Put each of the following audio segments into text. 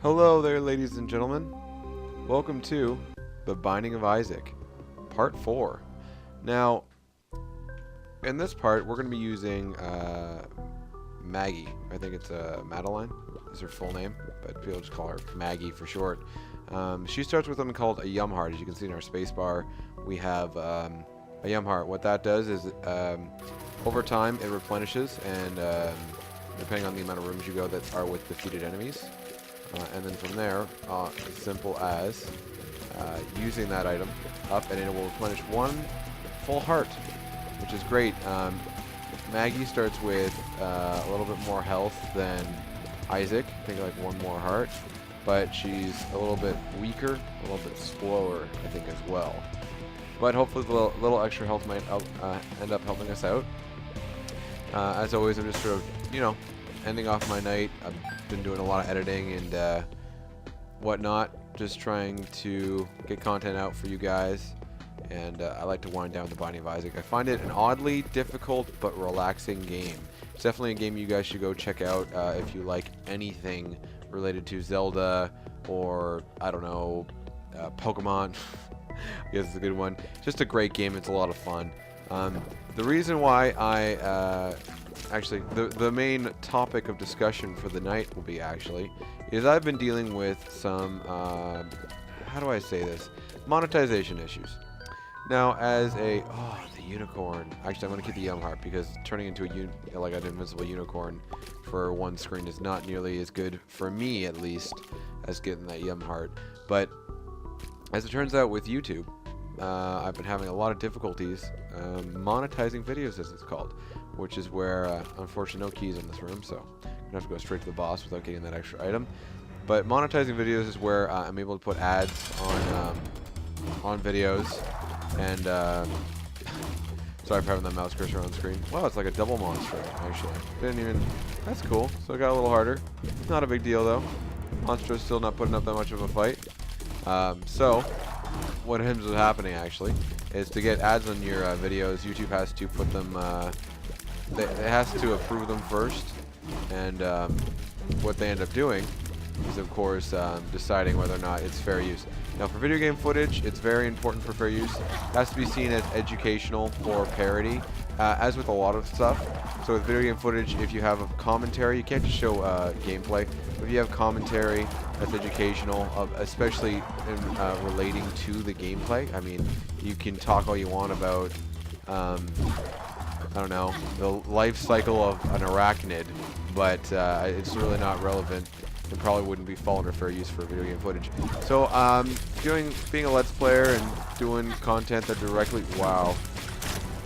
Hello there, ladies and gentlemen. Welcome to The Binding of Isaac, Part 4. Now, in this part, we're going to be using Maggie. I think it's Madeline is her full name, but people just call her Maggie for short. She starts with something called a Yum Heart. As you can see in our spacebar, we have a Yum Heart. What that does is, over time, it replenishes, and depending on the amount of rooms you go that are with defeated enemies. And then from there, as simple as using that item up, and it will replenish one full heart, which is great. Maggie starts with a little bit more health than Isaac, I think like one more heart, but she's a little bit weaker, a little bit slower, I think, as well. But hopefully the little extra health might end up helping us out. As always, I'm just sort of, ending off my night. I've been doing a lot of editing and whatnot, just trying to get content out for you guys, and I like to wind down The Binding of Isaac. I find it an oddly difficult but relaxing game. It's definitely a game you guys should go check out if you like anything related to Zelda or, I don't know, Pokemon. I guess it's a good one. Just a great game. It's a lot of fun. The reason why I actually, the main topic of discussion for the night will be is I've been dealing with some, how do I say this, monetization issues. Now, as the unicorn, actually I'm going to keep the Yum Heart because turning into like an invincible unicorn for one screen is not nearly as good, for me at least, as getting that Yum Heart. But as it turns out with YouTube, I've been having a lot of difficulties monetizing videos, as it's called, which is where, unfortunately, no keys in this room, so I'm going to have to go straight to the boss without getting that extra item. But monetizing videos is where I'm able to put ads on videos, and sorry for having that mouse cursor on screen. Wow, it's like a double monster, actually. That's cool. So it got a little harder. Not a big deal, though. Monstro's still not putting up that much of a fight. So what ends up happening, actually, is to get ads on your videos, YouTube has to put them, it has to approve them first, and what they end up doing is, of course, deciding whether or not it's fair use. Now, for video game footage, it's very important for fair use. It has to be seen as educational or parody, as with a lot of stuff. So with video game footage, if you have a commentary, you can't just show gameplay. If you have commentary that's educational, especially in relating to the gameplay, I mean, you can talk all you want about, I don't know, the life cycle of an arachnid, but it's really not relevant. It probably wouldn't be fall under fair use for video game footage. So, being a Let's Player and doing content that directly, wow,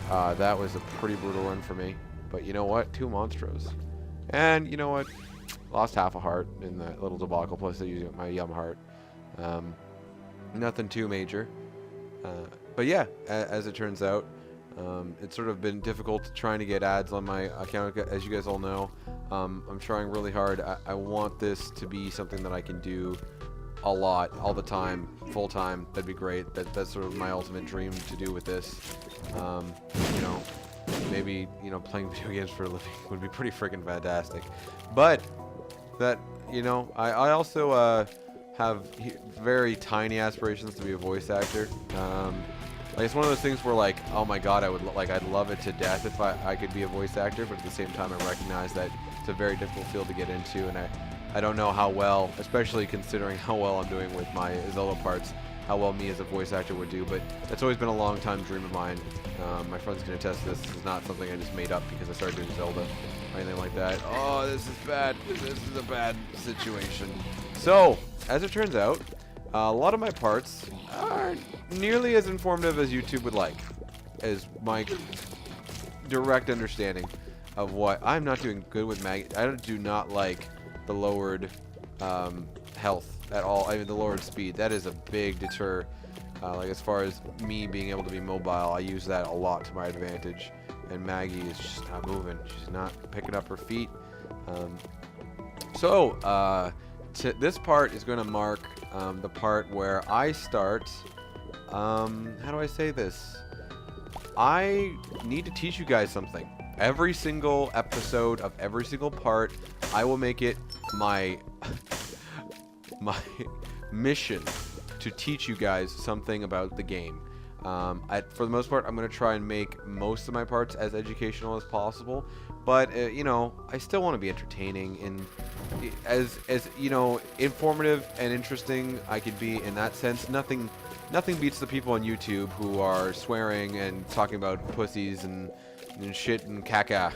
that was a pretty brutal run for me. But you know what? 2 Monstros. And you know what? Lost half a heart in that little debacle, plus I used my Yum Heart. Nothing too major. But yeah, as it turns out, it's sort of been difficult trying to get ads on my account, as you guys all know. I'm trying really hard. I want this to be something that I can do a lot, all the time, full time. That'd be great. That's sort of my ultimate dream to do with this. Maybe, playing video games for a living would be pretty freaking fantastic. But that, I also have very tiny aspirations to be a voice actor. Like, it's one of those things where, like, oh my god, I'd love it to death if I could be a voice actor, but at the same time I recognize that it's a very difficult field to get into, and I don't know how well, especially considering how well I'm doing with my Zelda parts, how well me as a voice actor would do. But that's always been a long time dream of mine. My friends can attest to this. This is not something I just made up because I started doing Zelda or anything like that. Oh, this is bad. This is a bad situation. So, as it turns out, a lot of my parts aren't nearly as informative as YouTube would like, as my direct understanding of what I'm not doing good with Maggie. I do not like the lowered health at all. I mean, the lowered speed. That is a big deter. Like, as far as me being able to be mobile, I use that a lot to my advantage. And Maggie is just not moving. She's not picking up her feet. This part is going to mark the part where I start, how do I say this? I need to teach you guys something. Every single episode of every single part, I will make it my my mission to teach you guys something about the game. For the most part, I'm going to try and make most of my parts as educational as possible, but you know, I still want to be entertaining and as you know, informative and interesting I could be in that sense. Nothing beats the people on YouTube who are swearing and talking about pussies and shit and caca.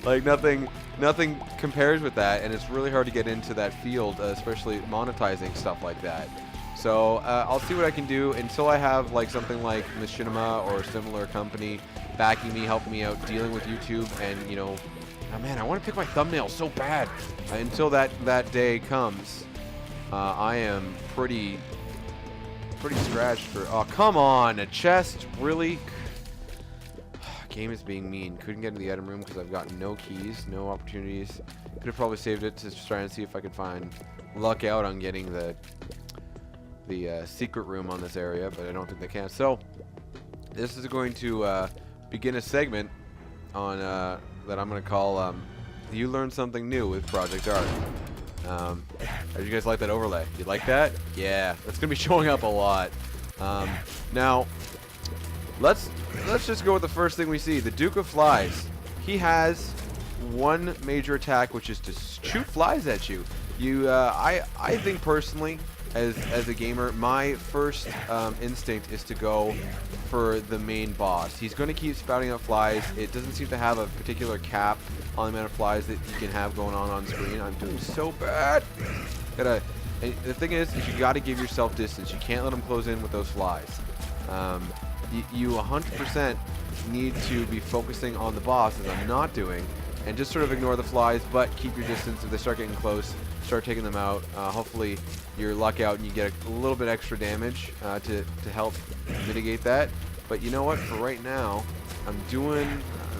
Like nothing compares with that, and it's really hard to get into that field, especially monetizing stuff like that. So I'll see what I can do until I have like something like Machinima or a similar company backing me, helping me out, dealing with YouTube, and you know, oh man, I want to pick my thumbnail so bad. Until that day comes, I am pretty scratched for. Oh come on, a chest, really? Game is being mean. Couldn't get into the item room because I've got no keys, no opportunities. Could have probably saved it to try and see if I could find luck out on getting the secret room on this area, but I don't think they can. So this is going to begin a segment on that I'm going to call "You Learn Something New" with Project Art. How do you guys like that overlay? You like that? Yeah, that's going to be showing up a lot. Now, let's just go with the first thing we see. The Duke of Flies. He has one major attack, which is to shoot flies at you. I think personally, as a gamer, my first instinct is to go for the main boss. He's going to keep spouting out flies. It doesn't seem to have a particular cap on the amount of flies that you can have going on screen. I'm doing so bad. And the thing is you got to give yourself distance. You can't let them close in with those flies. You 100% need to be focusing on the boss, as I'm not doing, and just sort of ignore the flies, but keep your distance. If they start getting close, start taking them out. Hopefully you're luck out and you get a little bit extra damage to help mitigate that. But you know what? For right now, I'm doing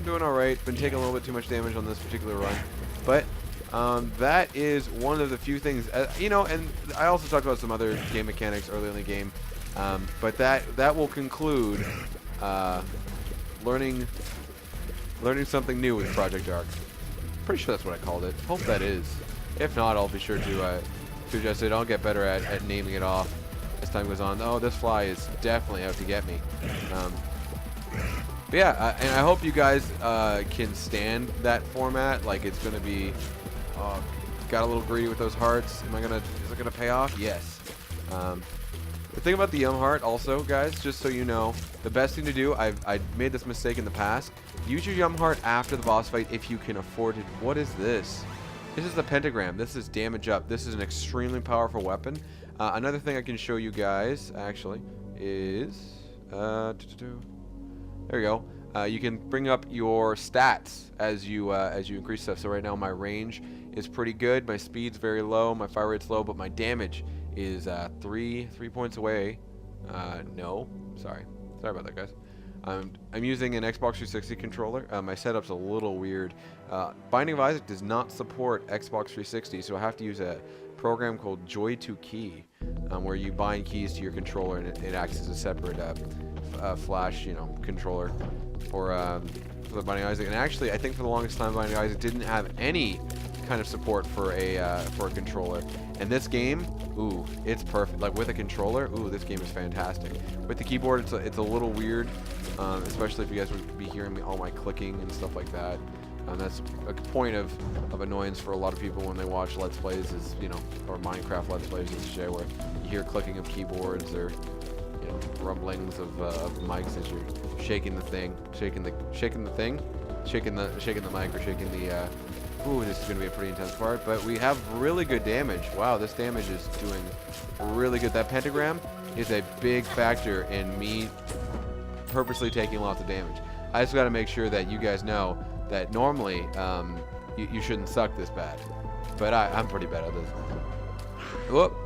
all right. Been taking a little bit too much damage on this particular run, but that is one of the few things. You know, and I also talked about some other game mechanics early in the game. But that will conclude learning something new with Project Arc. Pretty sure that's what I called it. Hope that is. If not, I'll be sure to adjust it. I'll get better at naming it off as time goes on. Oh, this fly is definitely out to get me. But yeah, and I hope you guys can stand that format. Like, it's gonna be got a little greedy with those hearts. Is it gonna pay off? Yes. The thing about the Yum Heart also, guys, just so you know, the best thing to do, I made this mistake in the past, use your Yum Heart after the boss fight if you can afford it. What is this? This is the Pentagram. This is damage up. This is an extremely powerful weapon. Another thing I can show you guys, actually, is... there we go. You can bring up your stats as you increase stuff. So right now my range is pretty good. My speed's very low. My fire rate's low, but my damage is 3 points away. No, sorry about that, guys. I'm using an Xbox 360 controller. My setup's a little weird. Binding of Isaac does not support Xbox 360, so I have to use a program called Joy2Key, where you bind keys to your controller and it acts as a separate flash, controller for the Binding of Isaac. And actually, I think for the longest time, Binding of Isaac didn't have any kind of support for a controller. And this game, ooh, it's perfect. Like with a controller, ooh, this game is fantastic. With the keyboard, it's a little weird, especially if you guys would be hearing all my clicking and stuff like that. That's a point of annoyance for a lot of people when they watch Let's Plays, is or Minecraft Let's Plays, and shit, where you hear clicking of keyboards or rumblings of mics as you're shaking the thing, shaking the mic, or shaking the. Ooh, this is going to be a pretty intense part, but we have really good damage. Wow, this damage is doing really good. That pentagram is a big factor in me purposely taking lots of damage. I just got to make sure that you guys know that normally you shouldn't suck this bad, but I'm pretty bad at this. Whoop.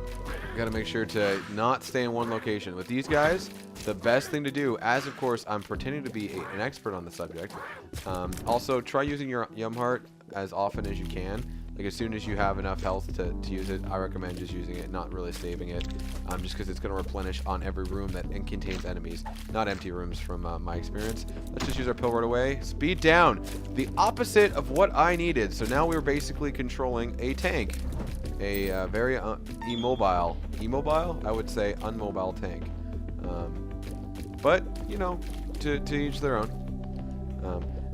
Got to make sure to not stay in one location. With these guys, the best thing to do, as of course I'm pretending to be an expert on the subject, also try using your Yum Heart as often as you can. Like as soon as you have enough health to use it, I recommend just using it, not really saving it, just because it's going to replenish on every room that contains enemies, not empty rooms from my experience. Let's just use our pill right away. Speed down, the opposite of what I needed. So now we're basically controlling a tank, a very immobile, I would say unmobile tank. But you know, to each their own.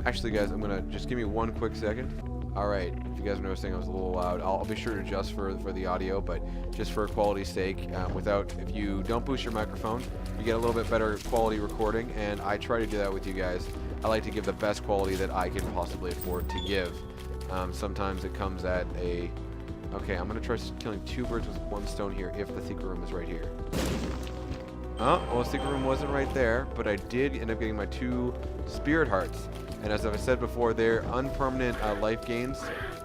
Actually, guys, I'm gonna just give me one quick second. Alright, if you guys are noticing I was a little loud, I'll be sure to adjust for the audio, but just for quality's sake, if you don't boost your microphone, you get a little bit better quality recording, and I try to do that with you guys. I like to give the best quality that I can possibly afford to give. Sometimes it comes at a... Okay, I'm going to try killing 2 birds with 1 stone here if the secret room is right here. Oh, well, the secret room wasn't right there, but I did end up getting my 2 spirit hearts. And as I've said before, they're unpermanent life gains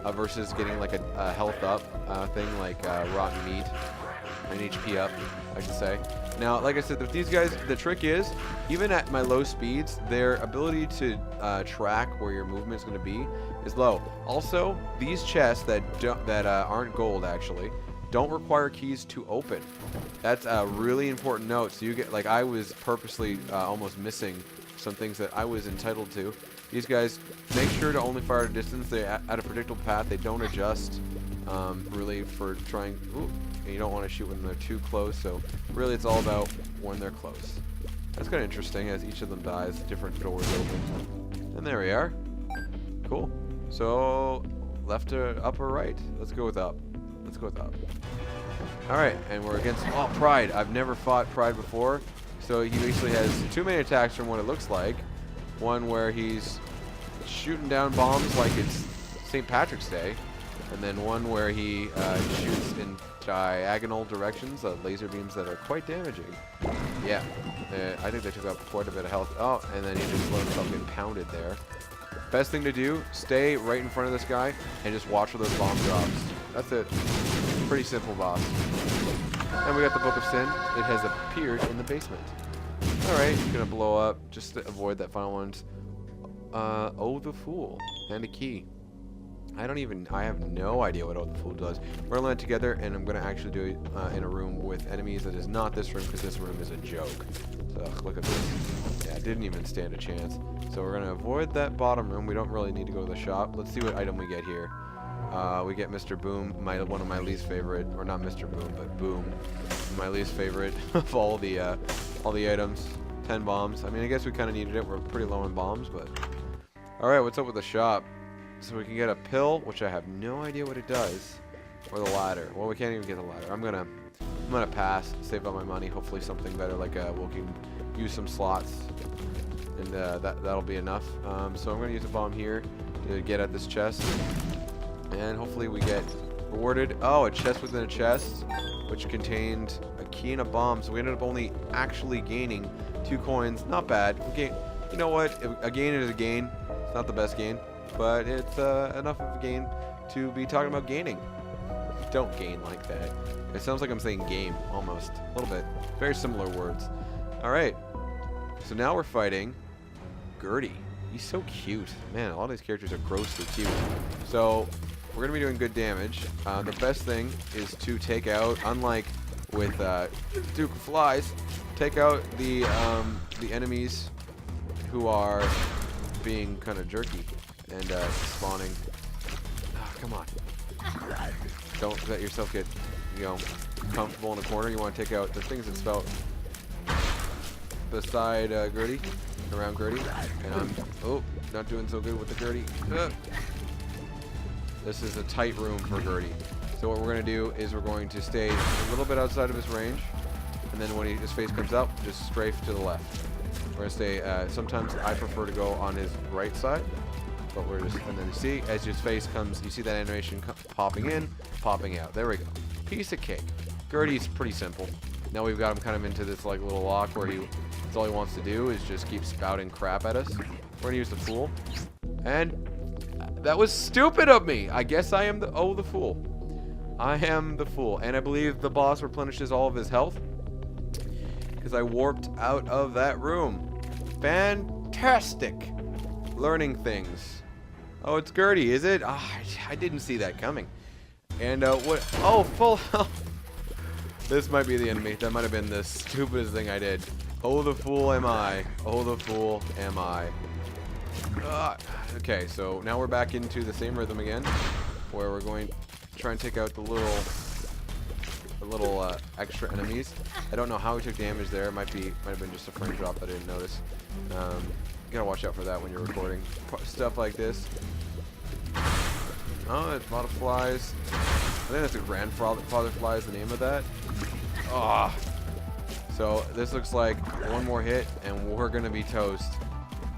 versus getting like a health up thing like rotten meat and HP up, I should say. Now, like I said, with these guys, the trick is, even at my low speeds, their ability to track where your movement is going to be is low. Also, these chests that aren't gold, actually, don't require keys to open. That's a really important note. So you get, like I was purposely almost missing some things that I was entitled to. These guys make sure to only fire at a distance. They're at a predictable path. They don't adjust really for trying. Ooh, and you don't want to shoot when they're too close. So really, it's all about when they're close. That's kind of interesting. As each of them dies, different doors open. And there we are. Cool. So left or up or right? Let's go with up. Let's go with up. All right, and we're against Pride. I've never fought Pride before. So he basically has 2 main attacks from what it looks like. One where he's shooting down bombs like it's St. Patrick's Day, and then one where he shoots in diagonal directions, laser beams that are quite damaging. Yeah, I think they took up quite a bit of health. Oh, and then he just let himself get pounded there. Best thing to do, stay right in front of this guy and just watch for those bomb drops. That's it. Pretty simple, boss. And we got the Book of Sin. It has appeared in the basement. Alright, gonna blow up just to avoid that final one. Oh the Fool. And a key. I have no idea what Oh the Fool does. We're gonna land together, and I'm gonna actually do it in a room with enemies that is not this room, because this room is a joke. So, look at this. Yeah, didn't even stand a chance. So we're gonna avoid that bottom room. We don't really need to go to the shop. Let's see what item we get here. We get Mr. Boom, one of my least favorite, or not Mr. Boom, but Boom, my least favorite of all the items. 10 bombs. I mean, I guess we kind of needed it. We're pretty low on bombs, but all right. What's up with the shop? So we can get a pill, which I have no idea what it does, or the ladder. Well, we can't even get the ladder. I'm gonna pass, save up my money. Hopefully something better, like we can use some slots, and that'll be enough. So I'm gonna use a bomb here to get at this chest. And hopefully we get rewarded. Oh, a chest within a chest, which contained a key and a bomb. So we ended up only actually gaining 2 coins. Not bad. You know what? A gain is a gain. It's not the best gain, but it's enough of a gain to be talking about gaining. Don't gain like that. It sounds like I'm saying game, almost. A little bit. Very similar words. Alright. So now we're fighting Gertie. He's so cute. Man, a lot of these characters are grossly cute. So we're going to be doing good damage. The best thing is to take out, unlike with Duke of Flies, take out the enemies who are being kind of jerky and spawning. Oh, come on. Don't let yourself get, comfortable in a corner. You want to take out the things that spout beside Gertie, around Gertie. And I'm, not doing so good with the Gertie. This is a tight room for Gertie. So what we're going to do is we're going to stay a little bit outside of his range, and then when his face comes up, just strafe to the left. We're going to stay, sometimes I prefer to go on his right side, but we're just, and then see, as his face comes, you see that animation popping in, popping out. There we go. Piece of cake. Gertie's pretty simple. Now we've got him kind of into this like little lock where that's all he wants to do is just keep spouting crap at us. We're going to use the Fool. And that was stupid of me. I guess I am the Fool. I am the Fool. And I believe the boss replenishes all of his health, because I warped out of that room. Fantastic. Learning things. Oh, it's Gertie, is it? Ah, I didn't see that coming. And what? Oh, full health. This might be the enemy. That might have been the stupidest thing I did. Oh, the fool am I. Oh, the fool am I. Okay, so now we're back into the same rhythm again, where we're going to try and take out the little extra enemies. I don't know how we took damage there. Might have been just a frame drop I didn't notice. You gotta watch out for that when you're recording stuff like this. Oh, it's a lot of flies. I think that's a grandfather fly is the name of that. Ah. So this looks like one more hit and we're gonna be toast.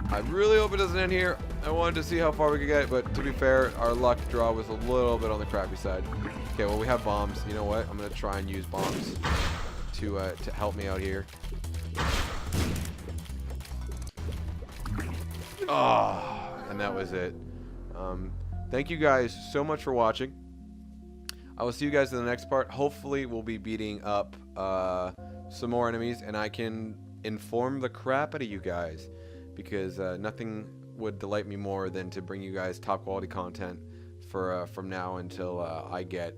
I really hope it doesn't end here. I wanted to see how far we could get, but to be fair, our luck draw was a little bit on the crappy side. Okay, well we have bombs. You know what? I'm gonna try and use bombs to help me out here. Ah, and that was it. Thank you guys so much for watching. I will see you guys in the next part. Hopefully we'll be beating up some more enemies and I can inform the crap out of you guys, because nothing would delight me more than to bring you guys top quality content for from now until I get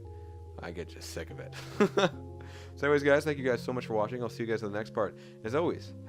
just sick of it. So anyways guys, thank you guys so much for watching. I'll see you guys in the next part. As always,